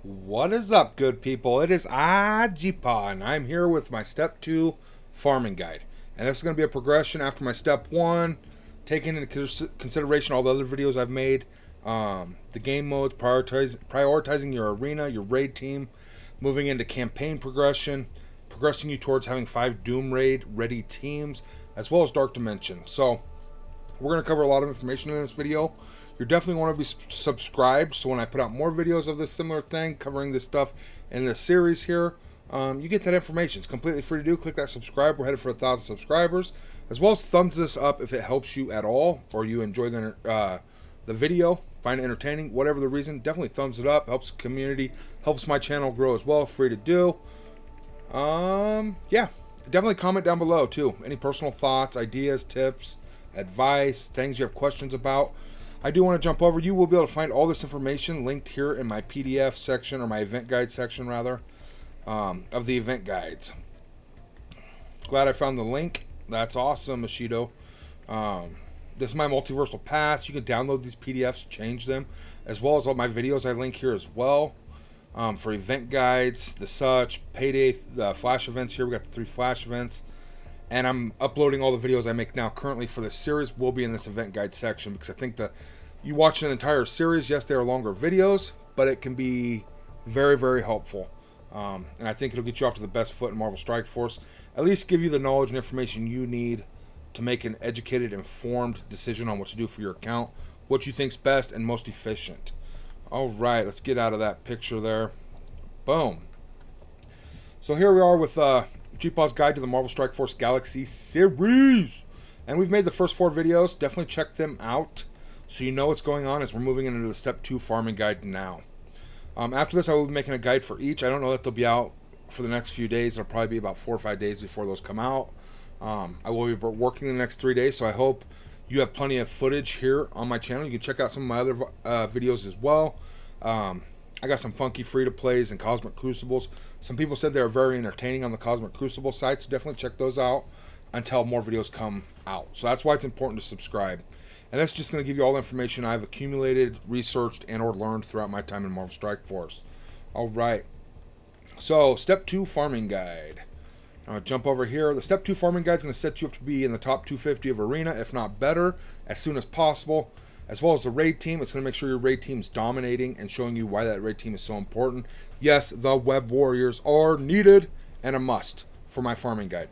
What is up, good people? It is Ajipa, and I'm here with my Step 2 farming guide. And this is going to be a progression after my Step 1, taking into consideration all the other videos I've made, the game modes, prioritizing your arena, your raid team, moving into campaign progression, progressing you towards having 5 Doom Raid ready teams, as well as Dark Dimension. So, we're going to cover a lot of information in this video. You definitely want to be subscribed, so when I put out more videos of this similar thing, covering this stuff in this series here, you get that information. It's completely free to do. Click that subscribe. We're headed for 1,000 subscribers. As well as thumbs this up if it helps you at all, or you enjoy the video, find it entertaining, whatever the reason. Definitely thumbs it up. Helps the community, helps my channel grow as well. Free to do. Yeah. Definitely comment down below, too. Any personal thoughts, ideas, tips, advice, things you have questions about. I do want to jump over. You will be able to find all this information linked here in my PDF section, or my event guide section, rather, of the event guides. Glad I found the link. That's awesome, Mashido. This is my multiversal pass. You can download these PDFs, change them, as well as all my videos I link here as well. For event guides, the such, payday, the flash events here. We got the 3 flash events. And I'm uploading all the videos I make now currently for this series will be in this event guide section, because I think that you watch an entire series, yes, they are longer videos, but it can be very, very helpful. And I think it'll get you off to the best foot in Marvel Strike Force. At least give you the knowledge and information you need to make an educated, informed decision on what to do for your account, what you think's best and most efficient. All right, let's get out of that picture there. Boom. So here we are with G-Paw's Guide to the Marvel Strike Force Galaxy series. And we've made the first 4 videos. Definitely check them out so you know what's going on as we're moving into the Step 2 farming guide now. After this, I will be making a guide for each. I don't know that they'll be out for the next few days. It'll probably be about 4 or 5 days before those come out. I will be working the next 3 days, so I hope you have plenty of footage here on my channel. You can check out some of my other videos as well. I got some funky free-to-plays and Cosmic Crucibles. Some people said they were very entertaining on the Cosmic Crucible site, so definitely check those out until more videos come out. So that's why it's important to subscribe. And that's just going to give you all the information I've accumulated, researched, and or learned throughout my time in Marvel Strike Force. All right. So, Step 2 Farming Guide. I'm going to jump over here. The Step 2 Farming Guide is going to set you up to be in the top 250 of Arena, if not better, as soon as possible. As well as the raid team, it's going to make sure your raid team is dominating and showing you why that raid team is so important. Yes, the web warriors are needed and a must for my farming guide.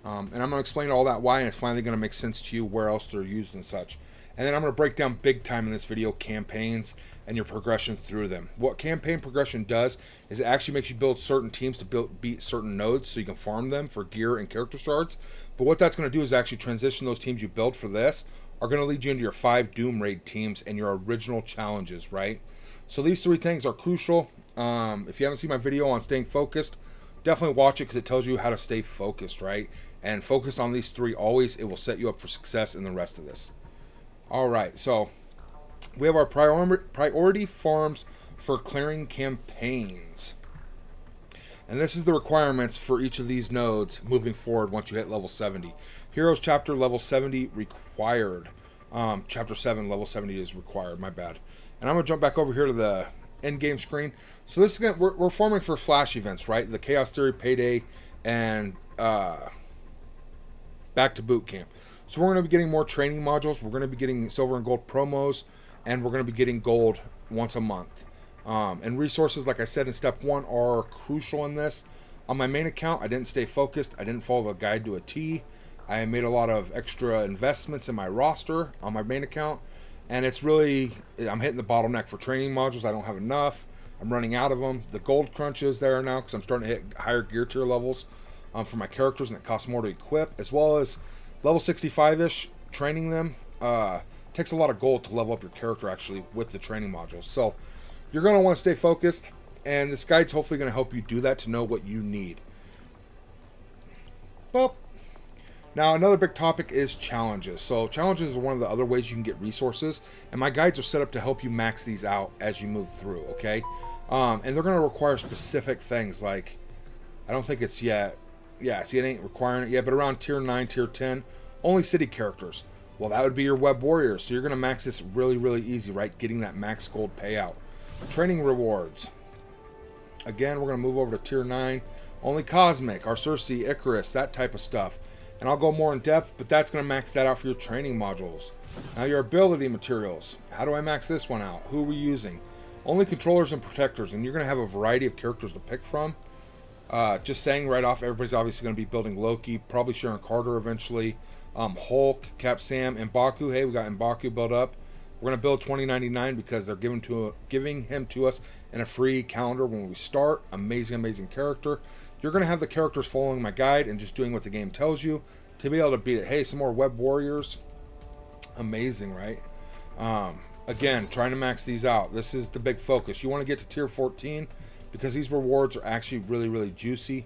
And I'm going to explain all that why, and it's finally going to make sense to you where else they're used and such. And then I'm going to break down big time in this video campaigns and your progression through them. What campaign progression does is it actually makes you build certain teams to beat certain nodes so you can farm them for gear and character shards. But what that's going to do is actually transition those teams you build for this are going to lead you into your 5 Doom Raid teams and your original challenges, right? So these 3 things are crucial. If you haven't seen my video on staying focused, definitely watch it because it tells you how to stay focused, right? And focus on these 3 always. It will set you up for success in the rest of this. All right, so we have our priority farms for clearing campaigns. And this is the requirements for each of these nodes moving forward once you hit level 70. Heroes Chapter level 70 required. Chapter 7 level 70 is required, my bad. And I'm going to jump back over here to the end game screen. So this is we're farming for flash events, right? The Chaos Theory, Payday, and Back to Boot Camp. So we're going to be getting more training modules. We're going to be getting silver and gold promos, and we're going to be getting gold once a month. And resources, like I said in Step 1, are crucial in this. On my main account, I didn't stay focused. I didn't follow the guide to a T. I made a lot of extra investments in my roster on my main account, and it's really, I'm hitting the bottleneck for training modules. I don't have enough. I'm running out of them. The gold crunch is there now because I'm starting to hit higher gear tier levels for my characters, and it costs more to equip, as well as level 65-ish, training them takes a lot of gold to level up your character actually with the training modules. So you're going to want to stay focused, and this guide's hopefully going to help you do that to know what you need. Well, now another big topic is challenges. So challenges is one of the other ways you can get resources, and my guides are set up to help you max these out as you move through, okay? And they're going to require specific things like, I don't think it's yet. Yeah, see, it ain't requiring it yet, but around tier 9, tier 10, only city characters. Well, that would be your web warriors. So you're going to max this really, really easy, right? Getting that max gold payout. Training rewards. Again, we're going to move over to tier 9. Only Cosmic, our Cersei, Icarus, that type of stuff. And I'll go more in depth, but that's going to max that out for your training modules. Now your ability materials. How do I max this one out? Who are we using? Only controllers and protectors, and you're going to have a variety of characters to pick from. Just saying right off, everybody's obviously going to be building Loki, probably Sharon Carter eventually, Hulk, Cap Sam, M'Baku. Hey, we got M'Baku built up. We're going to build 2099 because they're giving him to us in a free calendar when we start. Amazing, amazing character. You're going to have the characters following my guide and just doing what the game tells you to be able to beat it. Hey, some more Web Warriors. Amazing, right? Again, trying to max these out. This is the big focus. You want to get to tier 14 because these rewards are actually really, really juicy.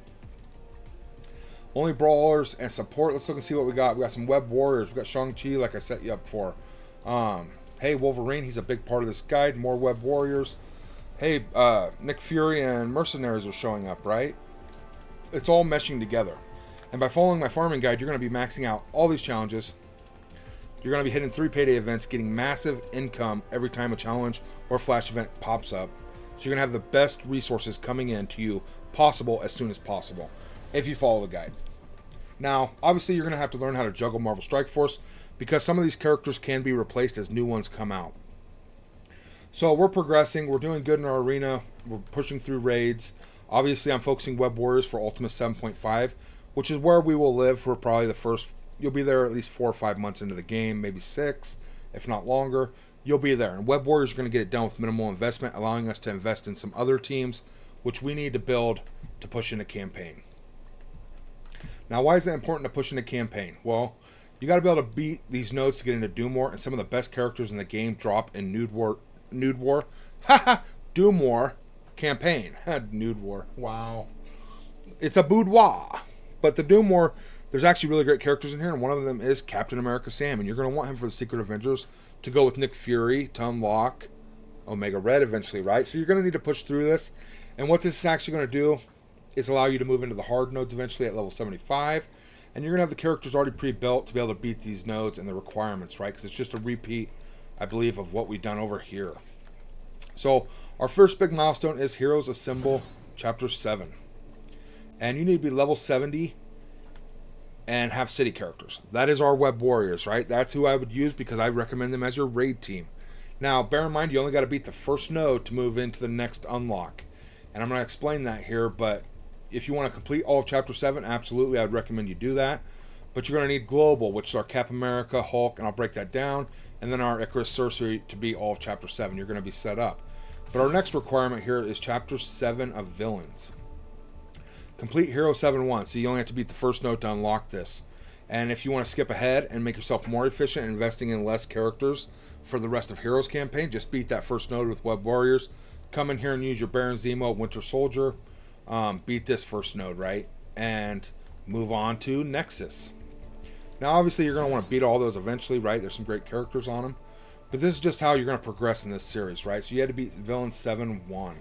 Only brawlers and support. Let's look and see what we got. We got some Web Warriors. We got Shang-Chi, like I set you up for. Hey, Wolverine, he's a big part of this guide. More Web Warriors. Hey, Nick Fury and Mercenaries are showing up, right? It's all meshing together. And by following my farming guide, you're going to be maxing out all these challenges. You're going to be hitting 3 payday events, getting massive income every time a challenge or flash event pops up. So you're going to have the best resources coming in to you possible as soon as possible if you follow the guide. Now, obviously, you're going to have to learn how to juggle Marvel Strike Force because some of these characters can be replaced as new ones come out. So we're progressing. We're doing good in our arena. We're pushing through raids. Obviously, I'm focusing Web Warriors for Ultima 7.5, which is where we will live for probably the first... You'll be there at least 4 or 5 months into the game, maybe 6, if not longer. You'll be there. And Web Warriors are going to get it done with minimal investment, allowing us to invest in some other teams, which we need to build to push in a campaign. Now, why is it important to push in a campaign? Well, you got to be able to beat these nodes to get into Doom War, and some of the best characters in the game drop in Nude War. Haha! Doom War campaign. Nude War. Wow. It's a boudoir. But the Doom War, there's actually really great characters in here, and one of them is Captain America Sam, and you're going to want him for the Secret Avengers to go with Nick Fury to unlock Omega Red eventually, right? So you're going to need to push through this, and what this is actually going to do is allow you to move into the hard nodes eventually at level 75, and you're going to have the characters already pre-built to be able to beat these nodes and the requirements, right? Because it's just a repeat, I believe, of what we've done over here. So our first big milestone is Heroes Assemble Chapter 7. And you need to be level 70 and have city characters. That is our Web Warriors, right? That's who I would use because I recommend them as your raid team. Now, bear in mind, you only got to beat the first node to move into the next unlock. And I'm going to explain that here, but if you want to complete all of Chapter 7, absolutely, I'd recommend you do that. But you're going to need Global, which is our Cap America, Hulk, and I'll break that down. And then our Icarus Cersei to be all of Chapter 7. You're going to be set up. But our next requirement here is Chapter 7 of Villains. Complete Hero 7-1, so you only have to beat the first node to unlock this. And if you want to skip ahead and make yourself more efficient, investing in less characters for the rest of Heroes campaign, just beat that first node with Web Warriors. Come in here and use your Baron Zemo, Winter Soldier. Beat this first node, right? And move on to Nexus. Now, obviously, you're going to want to beat all those eventually, right? There's some great characters on them. But this is just how you're going to progress in this series, right? So you had to beat Villain 7-1.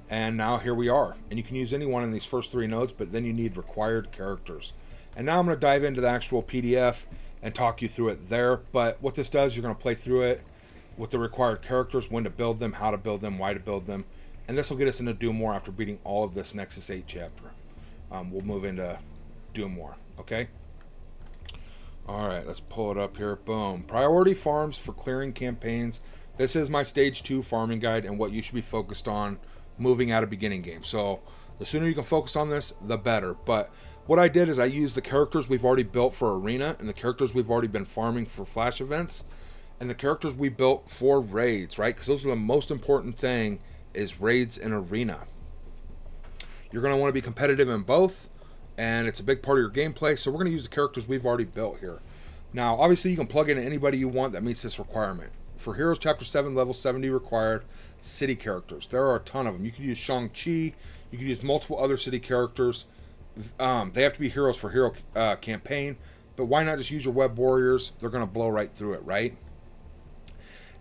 And now here we are. And you can use any one in these first 3 nodes, but then you need required characters. And now I'm going to dive into the actual PDF and talk you through it there. But what this does, you're going to play through it with the required characters, when to build them, how to build them, why to build them. And this will get us into Doom War after beating all of this Nexus 8 chapter. We'll move into Doom War, okay? Alright, let's pull it up here. Boom. Priority farms for clearing campaigns. This is my Stage 2 farming guide and what you should be focused on moving out of beginning game. So the sooner you can focus on this, the better. But what I did is I used the characters we've already built for arena and the characters we've already been farming for flash events and the characters we built for raids, right? Because those are the most important thing is raids and arena. You're going to want to be competitive in both, and it's a big part of your gameplay, so we're going to use the characters we've already built here. Now, obviously, you can plug in anybody you want that meets this requirement. For Heroes Chapter 7, level 70 required, city characters. There are a ton of them. You could use Shang-Chi, you could use multiple other city characters. They have to be heroes for hero campaign, but why not just use your Web Warriors? They're going to blow right through it, right?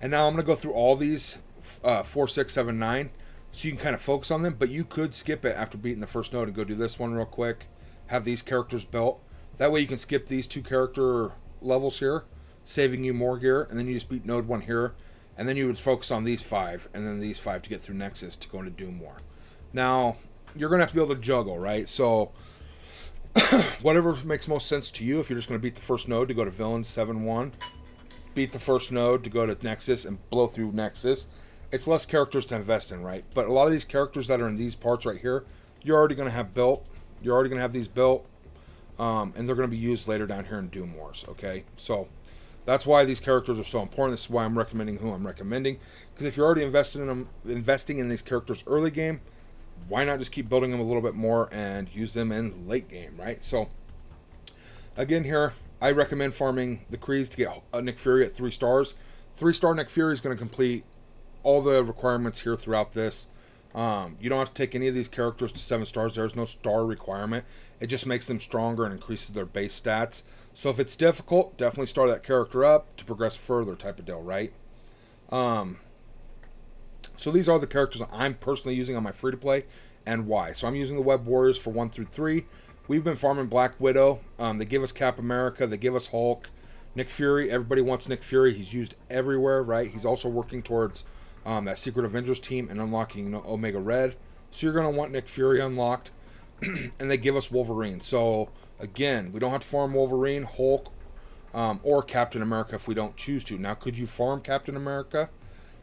And now I'm going to go through all these 4, 6, 7, 9, so you can kind of focus on them, but you could skip it after beating the first node and go do this one real quick, have these characters built. That way you can skip these 2 character levels here, saving you more gear, and then you just beat node 1 here, and then you would focus on these 5, and then these 5 to get through Nexus to go into Doom War. Now, you're going to have to be able to juggle, right? So, whatever makes most sense to you. If you're just going to beat the first node to go to villains 7-1, beat the first node to go to Nexus and blow through Nexus. It's less characters to invest in, right? But a lot of these characters that are in these parts right here, you're already going to have built. You're already going to have these built. And they're going to be used later down here in Doom Wars, okay? So that's why these characters are so important. This is why I'm recommending who I'm recommending. Because if you're already investing in these characters early game, why not just keep building them a little bit more and use them in late game, right? So, again here, I recommend farming the Krees to get Nick Fury at 3 stars. 3-star Nick Fury is going to complete all the requirements here throughout this. You don't have to take any of these characters to 7 stars. There's no star requirement. It just makes them stronger and increases their base stats. So if it's difficult, definitely start that character up to progress further type of deal, right? So these are the characters I'm personally using on my free-to-play and why. So I'm using the Web Warriors for 1 through 3. We've been farming Black Widow. They give us Cap America. They give us Hulk. Nick Fury. Everybody wants Nick Fury. He's used everywhere, right? He's also working towards that Secret Avengers team and unlocking Omega Red. So you're going to want Nick Fury unlocked. And they give us Wolverine. So, again, we don't have to farm Wolverine, Hulk, or Captain America if we don't choose to. Now, could you farm Captain America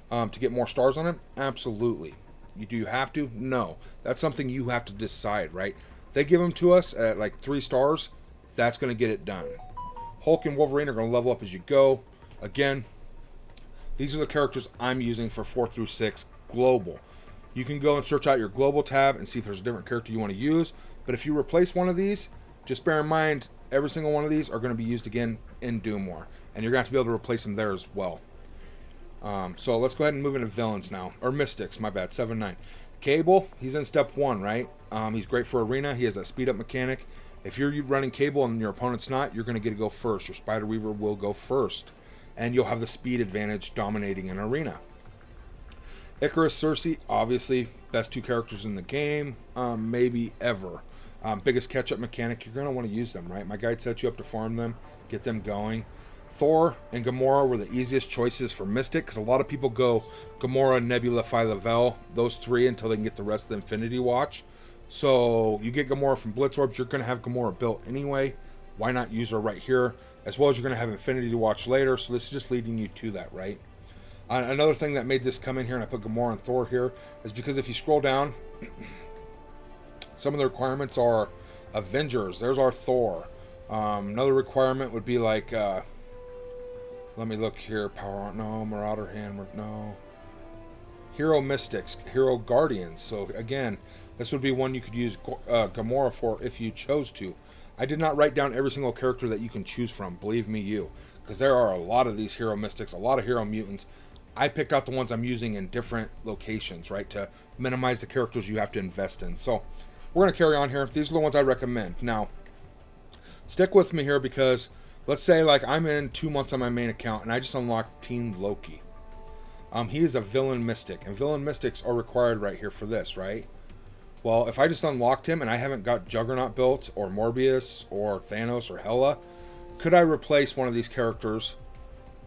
to get more stars on him? Absolutely. Do you have to? No. That's something you have to decide, right? They give them to us at like 3 stars. That's going to get it done. Hulk and Wolverine are going to level up as you go. Again, these are the characters I'm using for 4 through 6 global. You can go and search out your global tab and see if there's a different character you want to use. But if you replace one of these, just bear in mind, every single one of these are going to be used again in Doom War. And you're going to have to be able to replace them there as well. So let's go ahead and move into villains now. Or Mystics, my bad, 7-9. Cable, he's in step 1, right? He's great for arena. He has a speed up mechanic. If you're running Cable and your opponent's not, you're going to get to go first. Your Spider Weaver will go first. And you'll have the speed advantage dominating an arena. Icarus, Cersei, obviously, best 2 characters in the game, maybe ever. Biggest catch-up mechanic, you're going to want to use them, right? My guide sets you up to farm them, get them going. Thor and Gamora were the easiest choices for Mystic, because a lot of people go Gamora, Nebula, Phyla-Vell, those 3 until they can get the rest of the Infinity Watch. So you get Gamora from Blitz Orbs, you're going to have Gamora built anyway. Why not use her right here? As well as you're going to have Infinity Watch later, so this is just leading you to that, right? Another thing that made this come in here, and I put Gamora and Thor here, is because if you scroll down, some of the requirements are Avengers. There's our Thor. Another requirement would be like, let me look here. Power, no. Marauder Hand, no. Hero Mystics, Hero Guardians. So again, this would be one you could use Gamora for if you chose to. I did not write down every single character that you can choose from. Believe me, you. Because there are a lot of these Hero Mystics, a lot of Hero Mutants. I picked out the ones I'm using in different locations, right, to minimize the characters you have to invest in. So we're going to carry on here. These are the ones I recommend. Now, stick with me here because let's say like I'm in 2 months on my main account and I just unlocked Teen Loki. He is a villain mystic, and villain mystics are required right here for this, right? Well, if I just unlocked him and I haven't got Juggernaut built, or Morbius, or Thanos, or Hela, could I replace one of these characters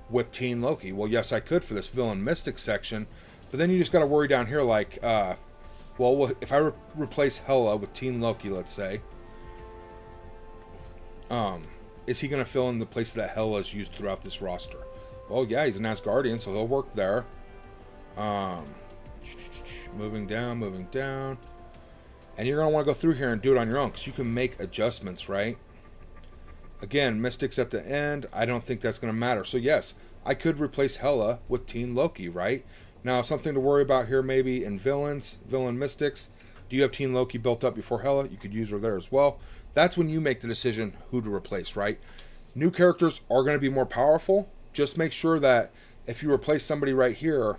with Teen Loki? Well, yes, I could for this villain mystic section, but then you just got to worry down here like, well, if I replace Hela with Teen Loki, let's say, is he going to fill in the place that Hela is used throughout this roster? Well, yeah, he's an Asgardian, so he'll work there. Moving down. And you're going to want to go through here and do it on your own, because you can make adjustments, right? Again, Mystics at the end, I don't think that's going to matter. So yes, I could replace Hela with Teen Loki, right? Now, something to worry about here maybe in villain Mystics. Do you have Teen Loki built up before Hela? You could use her there as well. That's when you make the decision who to replace, right? New characters are going to be more powerful. Just make sure that if you replace somebody right here,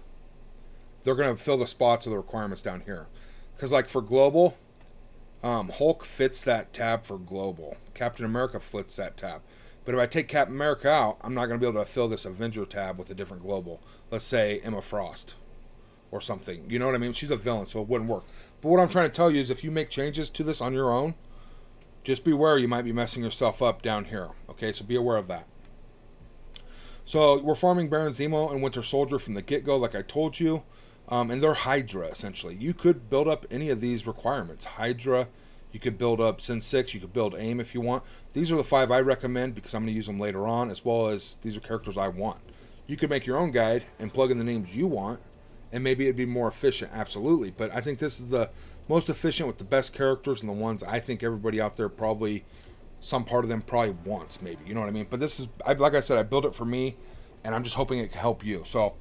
they're going to fill the spots of the requirements down here. Because like for global, Hulk fits that tab for global. Captain America fits that tab. But if I take Captain America out, I'm not going to be able to fill this Avenger tab with a different global. Let's say Emma Frost or something. You know what I mean? She's a villain, so it wouldn't work. But what I'm trying to tell you is if you make changes to this on your own, just beware you might be messing yourself up down here. Okay, so be aware of that. So we're farming Baron Zemo and Winter Soldier from the get-go, like I told you. And they're Hydra, essentially. You could build up any of these requirements. Hydra, you could build up Sin 6, you could build AIM if you want. These are the 5 I recommend because I'm going to use them later on, as well as these are characters I want. You could make your own guide and plug in the names you want, and maybe it'd be more efficient, absolutely. But I think this is the most efficient with the best characters and the ones I think everybody out there probably, some part of them probably wants, maybe. You know what I mean? But this is, like I said, I built it for me, and I'm just hoping it can help you. So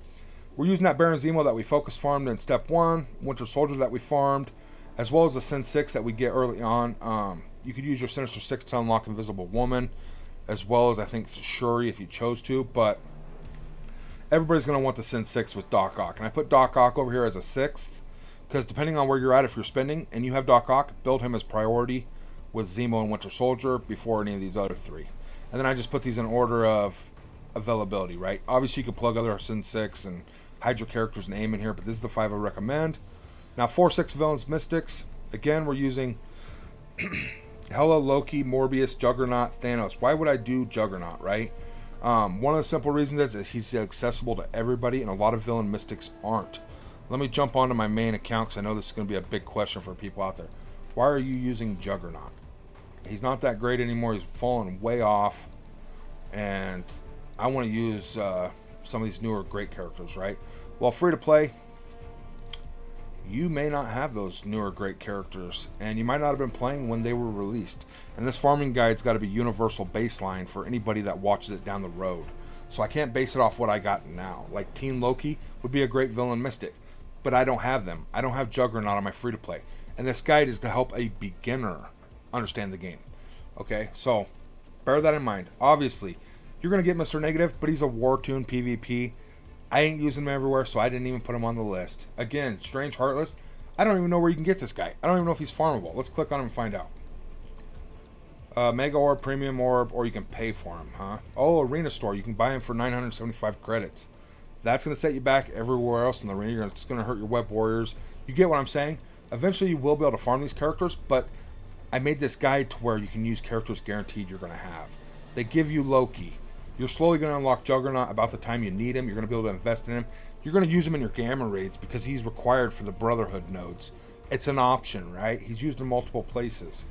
we're using that Baron Zemo that we focus farmed in step 1, Winter Soldier that we farmed, as well as the Sin 6 that we get early on. You could use your Sinister 6 to unlock Invisible Woman, as well as I think Shuri if you chose to, but everybody's going to want the Sin 6 with Doc Ock. And I put Doc Ock over here as a 6th, because depending on where you're at, if you're spending and you have Doc Ock, build him as priority with Zemo and Winter Soldier before any of these other 3. And then I just put these in order of availability, right? Obviously, you could plug other Sin 6 and Hydra characters and AIM in here, but this is the 5 I recommend. Now, 4/6 Villains Mystics. Again, we're using Hela, Loki, Morbius, Juggernaut, Thanos. Why would I do Juggernaut, right? One of the simple reasons is that he's accessible to everybody, and a lot of Villain Mystics aren't. Let me jump onto my main account because I know this is going to be a big question for people out there. Why are you using Juggernaut? He's not that great anymore. He's fallen way off. And I want to use some of these newer great characters, right? Well, free to play, you may not have those newer great characters. And you might not have been playing when they were released. And this farming guide's got to be universal baseline for anybody that watches it down the road. So I can't base it off what I got now. Like Teen Loki would be a great Villain Mystic. But I don't have them. I don't have Juggernaut on my free-to-play. And this guide is to help a beginner understand the game. Okay, so bear that in mind. Obviously, you're going to get Mr. Negative, but he's a war-tuned PvP. I ain't using him everywhere, so I didn't even put him on the list. Again, Strange Heartless. I don't even know where you can get this guy. I don't even know if he's farmable. Let's click on him and find out. Mega Orb, Premium Orb, or you can pay for him, huh? Oh, Arena Store. You can buy him for 975 credits. That's going to set you back everywhere else in the arena. It's going to hurt your web warriors. You get what I'm saying? Eventually, you will be able to farm these characters, but I made this guide to where you can use characters guaranteed you're going to have. They give you Loki. You're slowly going to unlock Juggernaut about the time you need him. You're going to be able to invest in him. You're going to use him in your Gamma Raids because he's required for the Brotherhood nodes. It's an option, right? He's used in multiple places.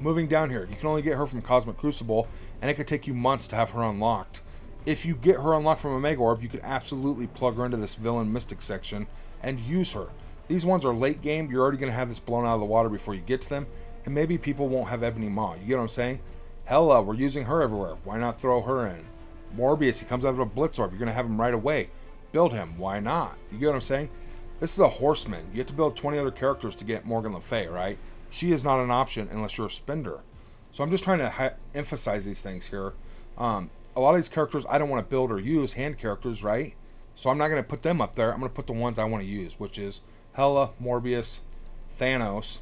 Moving down here, you can only get her from Cosmic Crucible, and it could take you months to have her unlocked. If you get her unlocked from a Mega Orb, you could absolutely plug her into this Villain Mystic section and use her. These ones are late game. You're already going to have this blown out of the water before you get to them, and maybe people won't have Ebony Maw. You get what I'm saying? Hela, we're using her everywhere. Why not throw her in? Morbius, he comes out of a Blitz Orb. You're going to have him right away. Build him. Why not? You get what I'm saying? This is a Horseman. You have to build 20 other characters to get Morgan Le Fay, right? She is not an option unless you're a spender. So I'm just trying to emphasize these things here. A lot of these characters I don't want to build or use, hand characters, right? So I'm not going to put them up there. I'm going to put the ones I want to use, which is Hela, Morbius, Thanos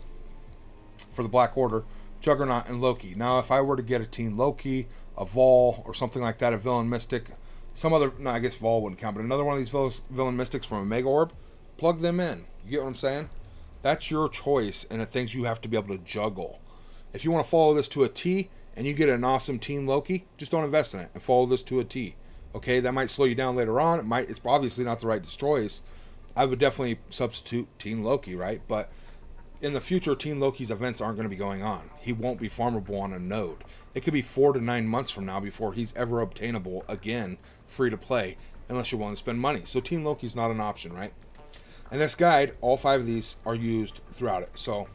for the Black Order, Juggernaut, and Loki. Now, if I were to get a Teen Loki, a Vol, or something like that, a Villain Mystic, some other, no, I guess Vol wouldn't count, but another one of these Villain Mystics from a Mega Orb, plug them in. You get what I'm saying? That's your choice, and the things you have to be able to juggle. If you want to follow this to a T, and you get an awesome Teen Loki, just don't invest in it and follow this to a T. Okay, that might slow you down later on. It's obviously not the right choice. I would definitely substitute Teen Loki, right? But in the future, Teen Loki's events aren't going to be going on. He won't be farmable on a node. It could be 4 to 9 months from now before he's ever obtainable again, free to play, unless you're willing to spend money. So Teen Loki's not an option, right? And this guide, all 5 of these are used throughout it. So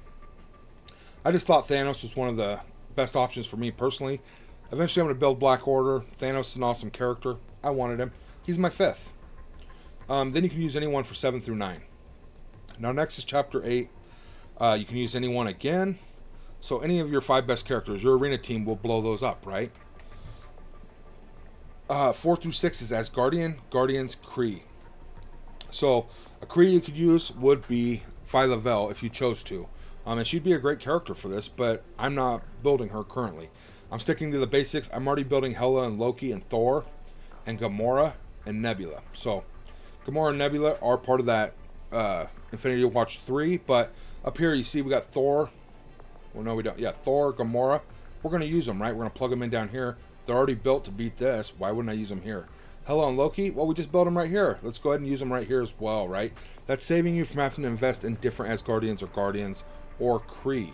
I just thought Thanos was one of the best options for me personally. Eventually I'm going to build Black Order. Thanos is an awesome character. I wanted him. He's my 5th. Then you can use anyone for 7 through 9. Now Nexus Chapter 8, you can use anyone again. So any of your 5 best characters, your arena team will blow those up, right? 4 through 6 is Asgardian, Guardians, Kree. So a Kree you could use would be Phyla-Vell if you chose to. And she'd be a great character for this, but I'm not building her currently. I'm sticking to the basics. I'm already building Hela and Loki and Thor and Gamora and Nebula. So Gamora and Nebula are part of that Infinity Watch 3, but up here you see we got Thor. Well, no, we don't. Yeah, Thor, Gamora. We're going to use them, right? We're going to plug them in down here. They're already built to beat this. Why wouldn't I use them here? Hela and Loki, well, we just built them right here. Let's go ahead and use them right here as well, right? That's saving you from having to invest in different Asgardians or Guardians or Kree.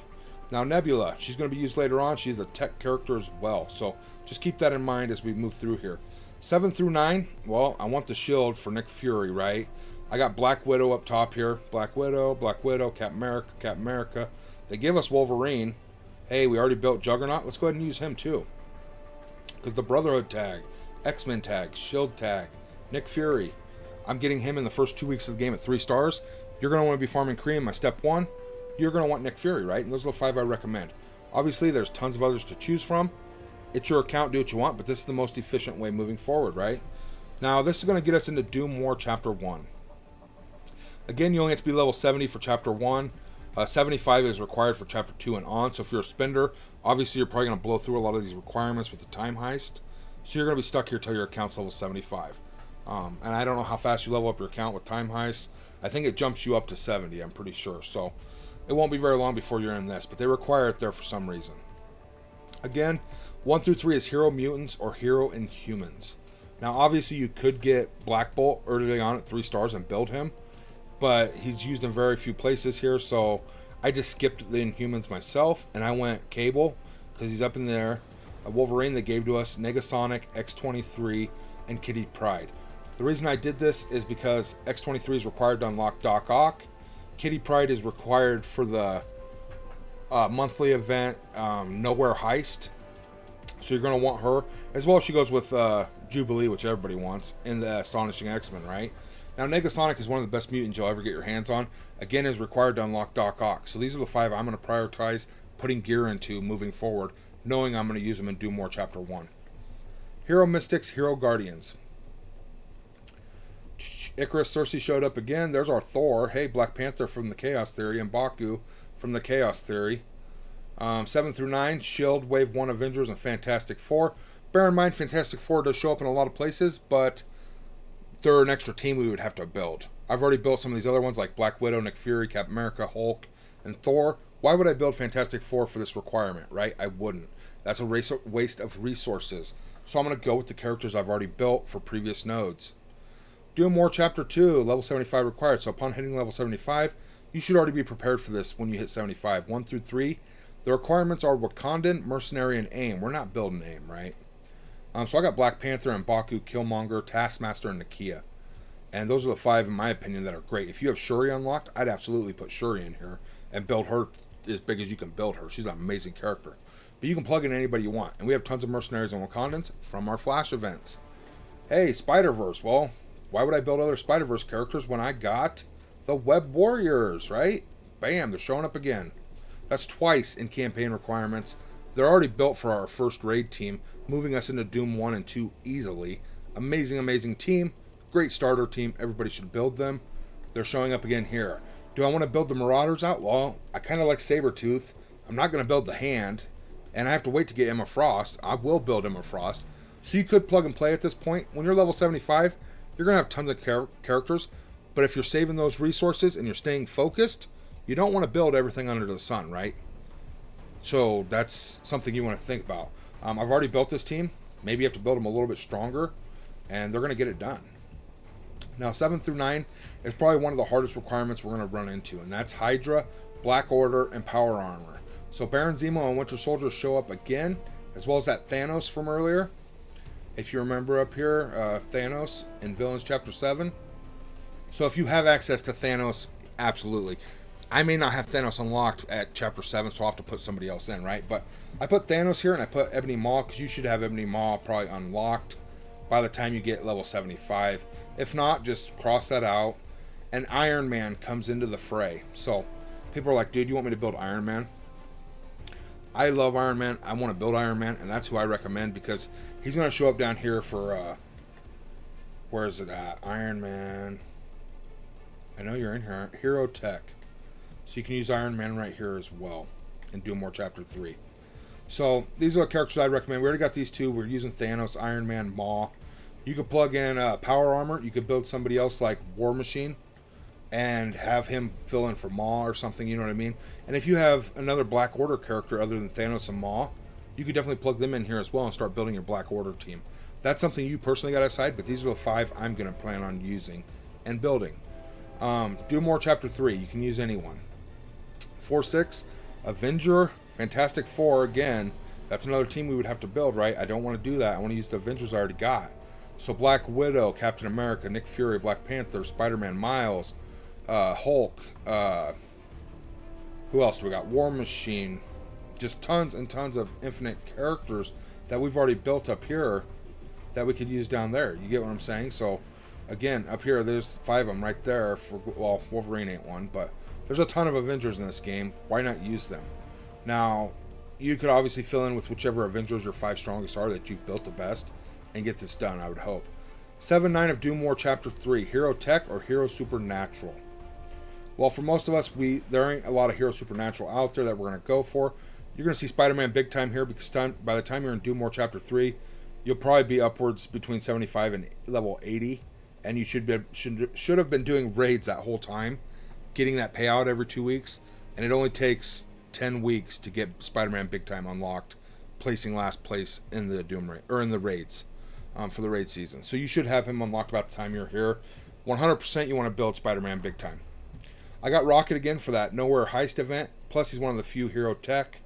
Now, Nebula, she's going to be used later on. She's a tech character as well. So just keep that in mind as we move through here. 7 through 9, well, I want the shield for Nick Fury, right? I got Black Widow up top here. Black Widow, Captain America. They give us Wolverine. Hey, we already built Juggernaut. Let's go ahead and use him too. Because the Brotherhood tag, X-Men tag, Shield tag, Nick Fury. I'm getting him in the first 2 weeks of the game at 3 stars. You're going to want to be farming Kree in my step 1. You're going to want Nick Fury, right? And those are the 5 I recommend. Obviously, there's tons of others to choose from. It's your account, do what you want, but this is the most efficient way moving forward, right? Now, this is going to get us into Doom War Chapter 1. Again, you only have to be level 70 for Chapter 1. 75 is required for Chapter 2 and on. So if you're a spender, obviously you're probably going to blow through a lot of these requirements with the time heist. So you're going to be stuck here till your account's level 75. And I don't know how fast you level up your account with time heist. I think it jumps you up to 70, I'm pretty sure. So it won't be very long before you're in this, but they require it there for some reason. Again, 1 through 3 is Hero Mutants or Hero Inhumans. Now, obviously, you could get Black Bolt early on at 3 stars and build him, but he's used in very few places here, so I just skipped the Inhumans myself, and I went Cable, because he's up in there. Wolverine they gave to us, Negasonic, X-23, and Kitty Pryde. The reason I did this is because X-23 is required to unlock Doc Ock. Kitty Pryde is required for the monthly event Nowhere Heist. So you're going to want her. As well as she goes with Jubilee, which everybody wants, in the Astonishing X-Men, right? Now, Negasonic is one of the best mutants you'll ever get your hands on. Again, is required to unlock Doc Ock. So these are the 5 I'm going to prioritize putting gear into moving forward, knowing I'm going to use them in Doom War Chapter 1. Hero Mystics, Hero Guardians. Icarus Cersei showed up again. There's our Thor. Hey, Black Panther from the Chaos Theory and Baku from the Chaos Theory. 7 through 9, Shield, Wave 1 Avengers, and Fantastic Four. Bear in mind, Fantastic Four does show up in a lot of places, but they're an extra team we would have to build. I've already built some of these other ones like Black Widow, Nick Fury, Captain America, Hulk, and Thor. Why would I build Fantastic Four for this requirement, right? I wouldn't. That's a waste of resources. So I'm going to go with the characters I've already built for previous nodes. Doom War Chapter 2, level 75 required. So upon hitting level 75, you should already be prepared for this when you hit 75. 1 through 3, the requirements are Wakandan, Mercenary, and AIM. We're not building AIM, right? So I got Black Panther and Baku, Killmonger, Taskmaster, and Nakia. And those are the 5, in my opinion, that are great. If you have Shuri unlocked, I'd absolutely put Shuri in here and build her as big as you can build her. She's an amazing character. But you can plug in anybody you want. And we have tons of Mercenaries and Wakandans from our Flash events. Hey, Spider-Verse. Well, why would I build other Spider-Verse characters when I got the Web Warriors, right? Bam, they're showing up again. That's twice in campaign requirements. They're already built for our first raid team, moving us into Doom 1 and 2 easily. Amazing, amazing team. Great starter team. Everybody should build them. They're showing up again here. Do I want to build the Marauders out? Well, I kind of like Sabretooth. I'm not going to build the Hand. And I have to wait to get Emma Frost. I will build Emma Frost. So you could plug and play at this point. When you're level 75, you're going to have tons of characters. But if you're saving those resources and you're staying focused, you don't want to build everything under the sun, right? So that's something you want to think about. I've already built this team. Maybe you have to build them a little bit stronger, and they're going to get it done. Now, 7 through 9 is probably one of the hardest requirements we're going to run into, and that's Hydra, Black Order, and Power Armor. So Baron Zemo and Winter Soldier show up again, as well as that Thanos from earlier. If you remember up here, Thanos in Villains Chapter 7. So if you have access to Thanos, absolutely. I may not have Thanos unlocked at Chapter 7, so I'll have to put somebody else in, right? But I put Thanos here, and I put Ebony Maw, because you should have Ebony Maw probably unlocked by the time you get level 75. If not, just cross that out. And Iron Man comes into the fray. So people are like, dude, you want me to build Iron Man? I love Iron Man. I want to build Iron Man, and that's who I recommend, because he's going to show up down here for, where is it at? Iron Man. I know you're in here. Hero Tech. So you can use Iron Man right here as well and do more Chapter 3. So these are the characters I'd recommend. We already got these two. We're using Thanos, Iron Man, Maw. You could plug in Power Armor. You could build somebody else like War Machine and have him fill in for Maw or something, you know what I mean? And if you have another Black Order character other than Thanos and Maw, you could definitely plug them in here as well and start building your Black Order team. That's something you personally got to decide, but these are the 5 I'm going to plan on using and building. Do More Chapter 3. You can use anyone. 4-6, Avenger, Fantastic Four again. That's another team we would have to build, right? I don't want to do that. I want to use the Avengers I already got. So Black Widow, Captain America, Nick Fury, Black Panther, Spider-Man, Miles, Hulk. Who else do we got? War Machine. Just tons and tons of infinite characters that we've already built up here that we could use down there. You get what I'm saying? So, again, up here, there's 5 of them right there. Well, Wolverine ain't one, but there's a ton of Avengers in this game. Why not use them? Now, you could obviously fill in with whichever Avengers your 5 strongest are that you've built the best and get this done, I would hope. 7-9 of Doom War Chapter 3, Hero Tech or Hero Supernatural. Well, for most of us, there ain't a lot of Hero Supernatural out there that we're going to go for. You're going to see Spider-Man big time here because by the time you're in Doom War Chapter 3, you'll probably be upwards between 75 and level 80, and you should have been doing raids that whole time, getting that payout every 2 weeks, and it only takes 10 weeks to get Spider-Man big time unlocked, placing last place in the Doom raid or in the raids for the raid season. So you should have him unlocked about the time you're here. 100% you want to build Spider-Man big time. I got Rocket again for that Nowhere Heist event. Plus he's one of the few Hero Tech.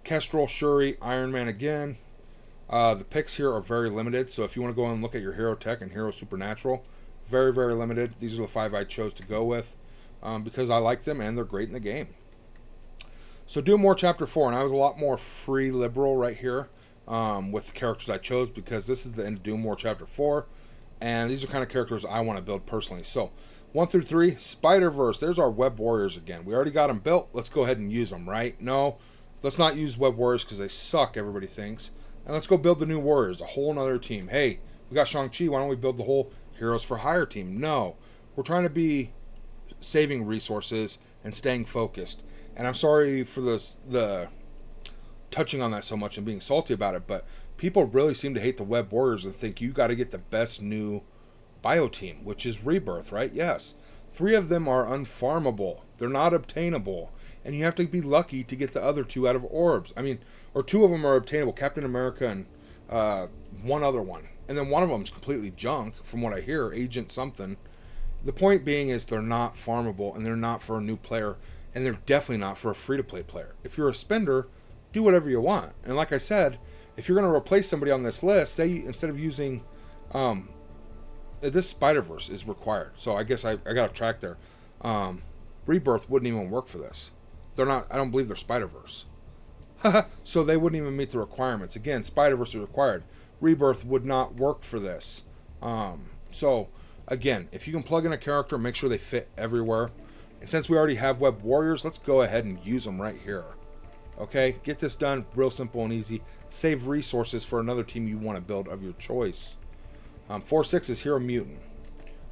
Kestrel, Shuri, Iron Man again. The picks here are very limited, so if you want to go and look at your Hero Tech and Hero Supernatural, very, very limited. These are the 5 I chose to go with because I like them and they're great in the game. So Doom War Chapter 4, and I was a lot more free liberal right here with the characters I chose because this is the end of Doom War Chapter 4, and these are kind of characters I want to build personally. So 1 through 3, Spider-Verse. There's our Web Warriors again. We already got them built. Let's go ahead and use them, right? No, let's not use Web Warriors because they suck, everybody thinks. And let's go build the new Warriors, a whole nother team. Hey, we got Shang-Chi. Why don't we build the whole Heroes for Hire team? No, we're trying to be saving resources and staying focused. And I'm sorry for the touching on that so much and being salty about it, but people really seem to hate the Web Warriors and think you got to get the best new bio team, which is Rebirth, right? Yes. 3 of them are unfarmable. They're not obtainable. And you have to be lucky to get the other 2 out of orbs. I mean, or 2 of them are obtainable, Captain America and one other one. And then one of them is completely junk, from what I hear, Agent something. The point being is they're not farmable, and they're not for a new player, and they're definitely not for a free-to-play player. If you're a spender, do whatever you want. And like I said, if you're going to replace somebody on this list, say instead of using... this Spider-Verse is required, so I guess I got a track there. Rebirth wouldn't even work for this. They're not. I don't believe they're Spider-Verse. So they wouldn't even meet the requirements. Again, Spider-Verse is required. Rebirth would not work for this. So again, if you can plug in a character, make sure they fit everywhere. And since we already have Web Warriors, let's go ahead and use them right here. Okay, get this done real simple and easy. Save resources for another team you want to build of your choice. 4-6 is Hero Mutant.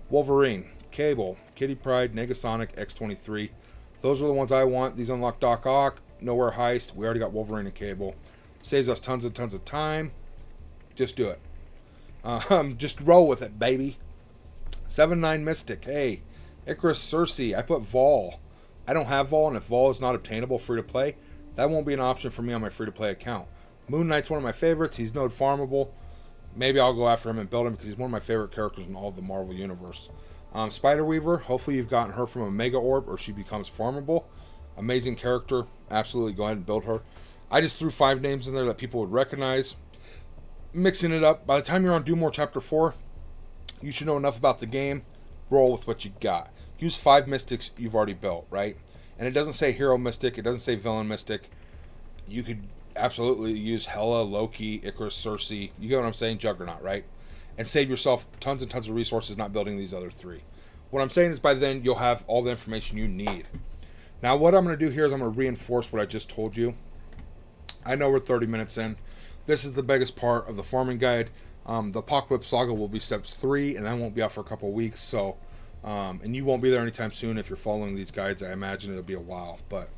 Wolverine, Cable, Kitty Pryde, Negasonic, X-23. Those are the ones I want. These unlock Doc Ock, Nowhere Heist. We already got Wolverine and Cable. Saves us tons and tons of time. Just do it. Just roll with it, baby. 7-9 Mystic. Hey, Icarus, Cersei. I put Vol. I don't have Vol, and if Vol is not obtainable free-to-play, that won't be an option for me on my free-to-play account. Moon Knight's one of my favorites. He's node farmable. Maybe I'll go after him and build him because he's one of my favorite characters in all of the Marvel Universe. Spider-Weaver, hopefully you've gotten her from a Mega Orb or she becomes farmable. Amazing character. Absolutely go ahead and build her. I just threw 5 names in there that people would recognize. Mixing it up. By the time you're on Doom War Chapter 4, you should know enough about the game. Roll with what you got. Use 5 Mystics you've already built, right? And it doesn't say Hero Mystic. It doesn't say Villain Mystic. You could absolutely use Hela, Loki, Icarus, Cersei. You get what I'm saying? Juggernaut, right? And save yourself tons and tons of resources not building these other 3. What I'm saying is by then you'll have all the information you need. Now what I'm going to do here is I'm going to reinforce what I just told you. I know we're 30 minutes in. This is the biggest part of the farming guide. The Apocalypse Saga will be step 3, and that won't be out for a couple of weeks. So, and you won't be there anytime soon if you're following these guides. I imagine it'll be a while. But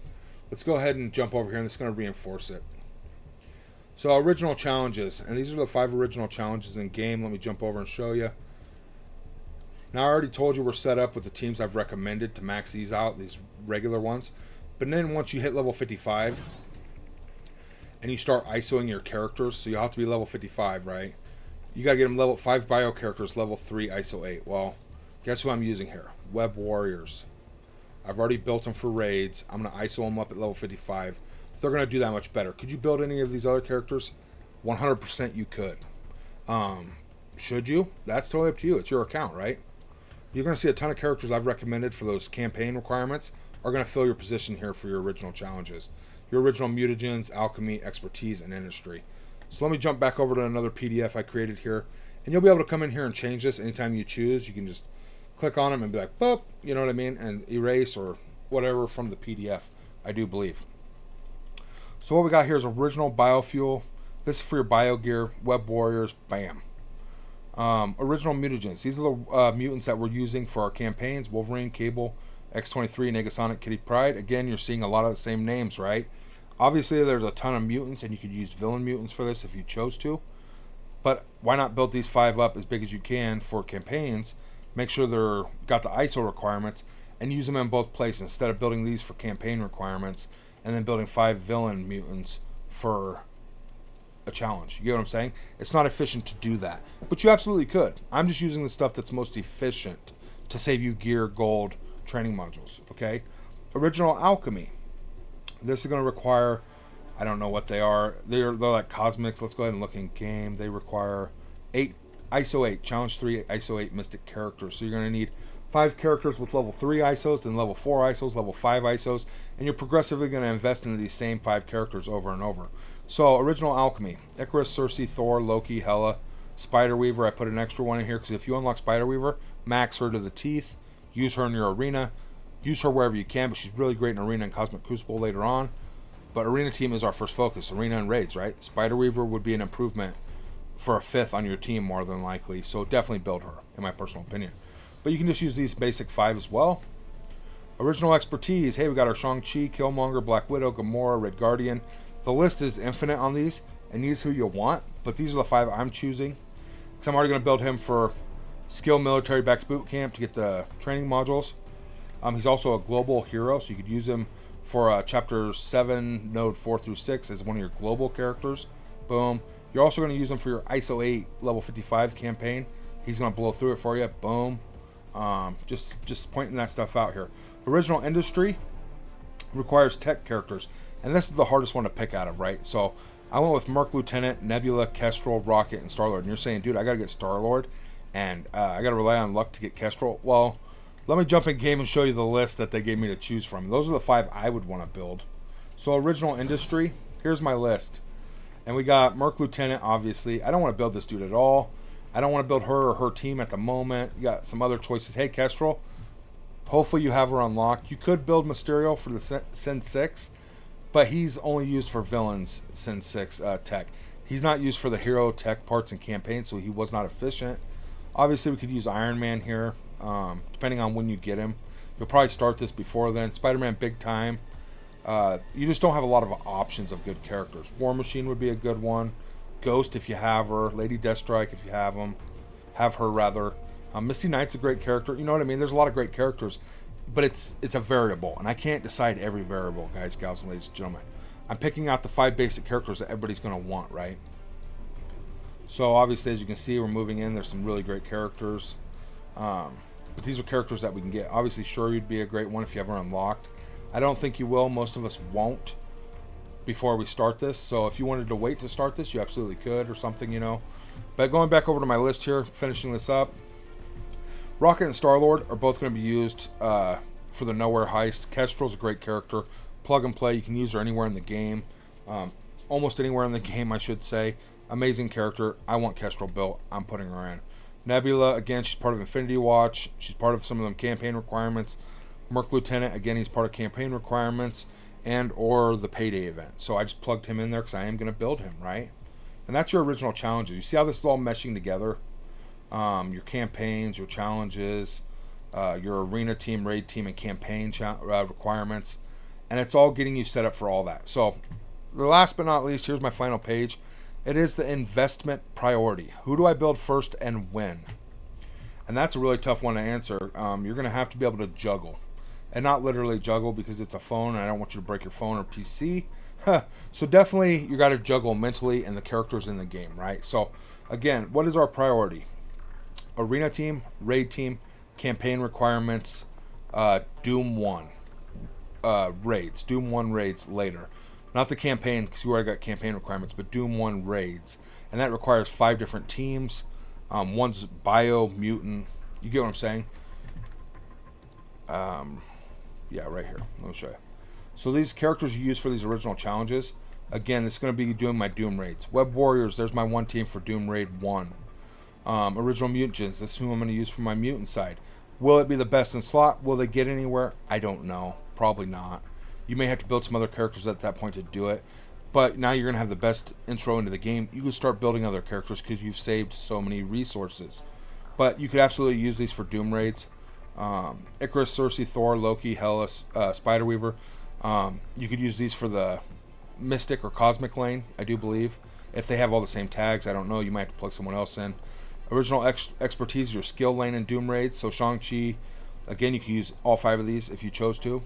let's go ahead and jump over here, and it's going to reinforce it. So original challenges, and these are the 5 original challenges in game. Let me jump over and show you. Now I already told you we're set up with the teams I've recommended to max these out, these regular ones. But then once you hit level 55, and you start ISOing your characters, so you have to be level 55, right? You got to get them level 5 bio characters, level 3 ISO 8. Well, guess who I'm using here? Web Warriors. I've already built them for raids. I'm going to ISO them up at level 55. They're going to do that much better. Could you build any of these other characters? 100% you could. Should you? That's totally up to you. It's your account, right? You're going to see a ton of characters I've recommended for those campaign requirements are going to fill your position here for your original challenges. Your original mutagens, alchemy, expertise, and industry. So let me jump back over to another PDF I created here. And you'll be able to come in here and change this anytime you choose. You can just click on them and be like, boop, you know what I mean? And erase or whatever from the PDF, I do believe. So what we got here is original biofuel. This is for your biogear, web warriors, bam. Original mutagens. These are the mutants that we're using for our campaigns. Wolverine, Cable, X-23, Negasonic, Kitty Pryde. Again, you're seeing a lot of the same names, right? Obviously, there's a ton of mutants, and you could use villain mutants for this if you chose to. But why not build these 5 up as big as you can for campaigns? Make sure they're got the ISO requirements, and use them in both places instead of building these for campaign requirements and then building 5 villain mutants for a challenge. You get what I'm saying? It's not efficient to do that, but you absolutely could. I'm just using the stuff that's most efficient to save you gear, gold, training modules. Okay, original alchemy. This is going to require, I don't know what they are. They're like cosmics. Let's go ahead and look in game. They require 8 ISO 8 challenge 3 ISO 8 mystic characters. So you're going to need 5 characters with level 3 ISOs, then level 4 ISOs, level 5 ISOs, and you're progressively going to invest into these same 5 characters over and over. So, original alchemy. Icarus, Circe, Thor, Loki, Hela, Spider-Weaver. I put an extra one in here because if you unlock Spider-Weaver, max her to the teeth, use her in your arena, use her wherever you can, but she's really great in arena and Cosmic Crucible later on. But arena team is our first focus, arena and raids, right? Spider-Weaver would be an improvement for a 5th on your team more than likely, so definitely build her, in my personal opinion. But you can just use these basic 5 as well. Original expertise. Hey, we got our Shang-Chi, Killmonger, Black Widow, Gamora, Red Guardian. The list is infinite on these, and use who you want, but these are the 5 I'm choosing. Because I'm already going to build him for skill military back to boot camp to get the training modules. He's also a global hero, so you could use him for chapter 7, node 4 through 6 as one of your global characters. Boom. You're also going to use him for your ISO 8 level 55 campaign. He's going to blow through it for you. Boom. Just pointing that stuff out here. Original industry requires tech characters, and this is the hardest one to pick out of, right? So I went with Merc Lieutenant, Nebula, Kestrel, Rocket, and Star-Lord. And you're saying, dude, I got to get Star-Lord, and I got to rely on luck to get Kestrel. Well, let me jump in game and show you the list that they gave me to choose from. Those are the 5 I would want to build. So original industry, here's my list. And we got Merc Lieutenant, obviously. I don't want to build this dude at all. I don't want to build her or her team at the moment. You got some other choices. Hey, Kestrel, hopefully you have her unlocked. You could build Mysterio for the Sin 6, but he's only used for villains Sin 6 tech. He's not used for the hero tech parts and campaigns, so he was not efficient. Obviously, we could use Iron Man here, depending on when you get him. You'll probably start this before then. Spider-Man big time. You just don't have a lot of options of good characters. War Machine would be a good one. Ghost if you have her. Lady Deathstrike if you have her rather. Misty Knight's a great character. You know what I mean? There's a lot of great characters, but it's a variable, and I can't decide every variable, guys, gals, and ladies and gentlemen. I'm picking out the 5 basic characters that everybody's going to want, right? So obviously, as you can see, we're moving in. There's some really great characters, but these are characters that we can get. Obviously, Shuri would be a great one if you have her unlocked. I don't think you will. Most of us won't before we start this. So if you wanted to wait to start this, you absolutely could or something, you know. But going back over to my list here, finishing this up, Rocket and Star-Lord are both going to be used for the Nowhere Heist. Kestrel's a great character. Plug and play. You can use her anywhere in the game. Almost anywhere in the game, I should say. Amazing character. I want Kestrel built. I'm putting her in. Nebula, again, she's part of Infinity Watch. She's part of some of them campaign requirements. Merc Lieutenant, again, he's part of campaign requirements and or the payday event. So I just plugged him in there because I am going to build him, right? And that's your original challenges. You see how this is all meshing together? Your campaigns, your challenges, your arena team, raid team, and campaign requirements. And it's all getting you set up for all that. So last but not least, here's my final page. It is the investment priority. Who do I build first and when? And that's a really tough one to answer. You're going to have to be able to juggle. And not literally juggle because it's a phone and I don't want you to break your phone or PC. So definitely you got to juggle mentally and the characters in the game, right? So Again, what is our priority? Arena team, raid team, campaign requirements, Doom 1 raids. Doom 1 raids later. Not the campaign, because you already got campaign requirements, but Doom 1 raids. And that requires 5 different teams. One's bio, mutant. You get what I'm saying? Yeah, right here. Let me show you. So these characters you use for these original challenges, again, it's going to be doing my Doom raids. Web Warriors, there's my one team for Doom Raid 1. Original Mutants, this is who I'm going to use for my mutant side. Will it be the best in slot? Will they get anywhere? I don't know. Probably not. You may have to build some other characters at that point to do it. But now you're going to have the best intro into the game. You can start building other characters because you've saved so many resources. But you could absolutely use these for Doom raids. Icarus, Cersei, Thor, Loki, Hela, Spider-Weaver. You could use these for the Mystic or Cosmic lane, I do believe. If they have all the same tags, I don't know. You might have to plug someone else in. Original expertise is your skill lane in Doom raids. So Shang-Chi, again, you can use all 5 of these if you chose to.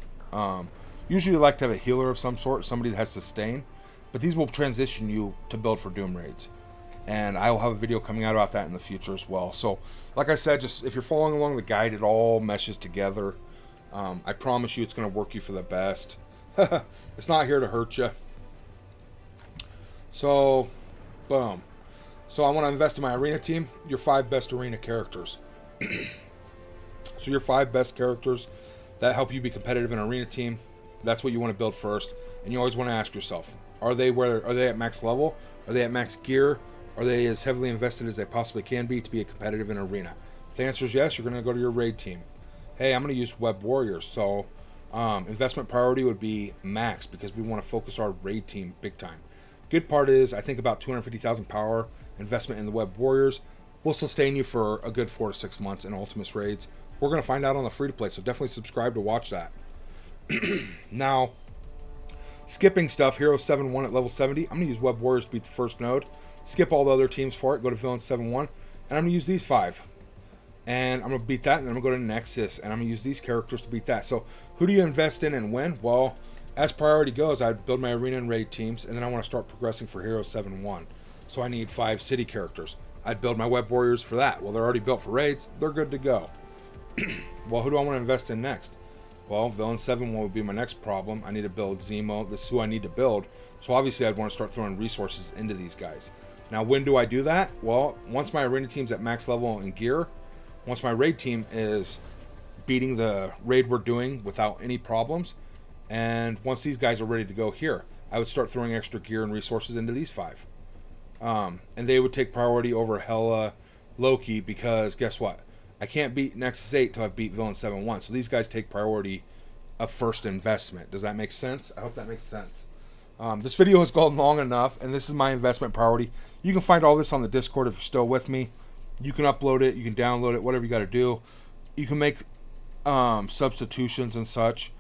Usually you like to have a healer of some sort, somebody that has sustain. But these will transition you to build for Doom raids. And I will have a video coming out about that in the future as well. So, like I said, just if you're following along the guide, it all meshes together. I promise you it's going to work you for the best. It's not here to hurt you. So, boom. So I want to invest in my arena team. Your 5 best arena characters. So your 5 best characters that help you be competitive in an arena team. That's what you want to build first. And you always want to ask yourself, are they at max level? Are they at max gear? Are they as heavily invested as they possibly can be to be a competitive in an arena? If the answer is yes, you're going to go to your raid team. Hey, I'm going to use Web Warriors. So investment priority would be max because we want to focus our raid team big time. Good part is I think about 250,000 power investment in the Web Warriors will sustain you for a good 4 to 6 months in Ultimus raids. We're going to find out on the free-to-play, so definitely subscribe to watch that. Now, skipping stuff, Hero 7-1 at level 70. I'm going to use Web Warriors to beat the first node. Skip all the other teams for it. Go to Villain 7-1. And I'm going to use these 5. And I'm going to beat that. And then I'm going to go to Nexus. And I'm going to use these characters to beat that. So who do you invest in and when? Well, as priority goes, I'd build my arena and raid teams. And then I want to start progressing for Hero 7-1. So I need 5 city characters. I'd build my Web Warriors for that. Well, they're already built for raids. They're good to go. Well, who do I want to invest in next? Well, Villain 7-1 would be my next problem. I need to build Zemo. This is who I need to build. So obviously I'd want to start throwing resources into these guys. Now, when do I do that? Well, once my arena team's at max level in gear, once my raid team is beating the raid we're doing without any problems, and once these guys are ready to go here, I would start throwing extra gear and resources into these 5. And they would take priority over Hela, Loki, because guess what? I can't beat Nexus 8 till I've beat Villain 7-1. So these guys take priority of first investment. Does that make sense? I hope that makes sense. This video has gone long enough, and this is my investment priority. You can find all this on the Discord if you're still with me. You can upload it, you can download it, whatever you got to do. You can make substitutions and such.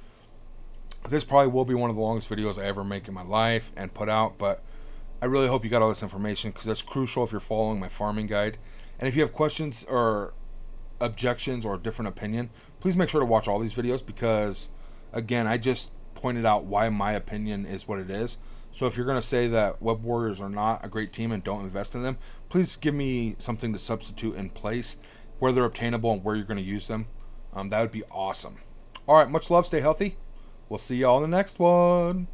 This probably will be one of the longest videos I ever make in my life and put out, but I really hope you got all this information because that's crucial if you're following my farming guide. And if you have questions or objections or a different opinion, please make sure to watch all these videos because, again, I just pointed out why my opinion is what it is. So if you're going to say that Web Warriors are not a great team and don't invest in them, please give me something to substitute in place where they're obtainable and where you're going to use them. That would be awesome. All right, much love. Stay healthy. We'll see y'all in the next one.